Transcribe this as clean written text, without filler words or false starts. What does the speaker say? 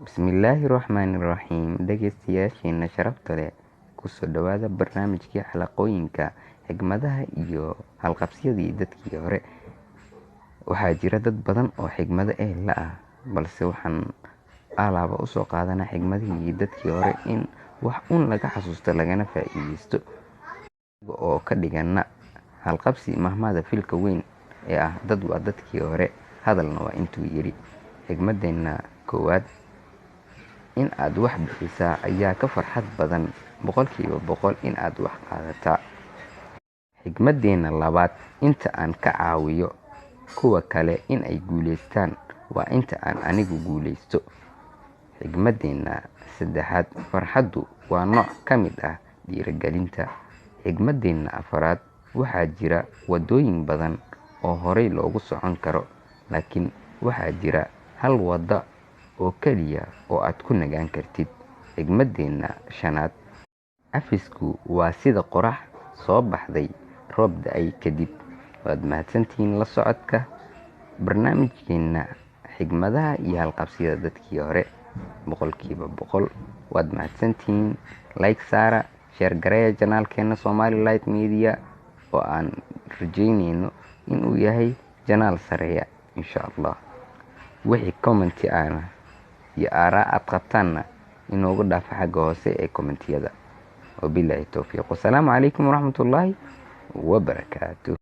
Bismillaahirrahmaanirrahiim. Dhegeystayaasheena sharafta leh, kusoo dhawaada barnaamijkii xalaqooyinka xigmadaha iyo halqabsyadii dadkii hore. Waxaa jira dad badan oo xigmado la ah, balse waxaan alaaba usoo qaadanaa xigmadihii dadkii hore in wax un laga xasuusto lagana faa'iideysto, oo ka dhigana halqabsi mahmada filka weyn ee ah dad waa dadkii hore, hadalna waa intuu yiri. Xigmadeena koowaad: in aad wax bixisaa ayaa ka farxad badan boqolkiiba boqol in aad wax qaadataa. Xigmadeena labaad: inta aan ka caawiyo kuwa kale in ay guuleystaan waa inta aan anigu guuleysto. Xigmadeena saddexaad: farxaddu waa nooc ka mid ah dhiirigelinta. Xigmadeena afaraad: waxaa jira wadooyin badan oo horey loogu socon karo, laakiin waxaa jira hal waddo oo kaliya oo aad ku nagaan kartid. Xigmadeena shanaad: cafisku waa sida qorax soo baxday roob da'ay kadib. Waad mahadsantihiin la socodka barnaamijkeena xigmadaha iyo halqabsyada dadkii hore. Boqolkiiba boqol waad mahadsantihiin. Like saara, share gareeya janaalkeena Somali Light Media, oo aan rajeyneyno inuu yahay janaal sareeya insha Allah. Wixii commenti iyo aaraa aad qabtaanna inoogu dhaafa xagga hoose ee commentiyada. Wabillahi tawfiiq. Wassalaamu calaykum waraxmatullaahi wabarakaatuh.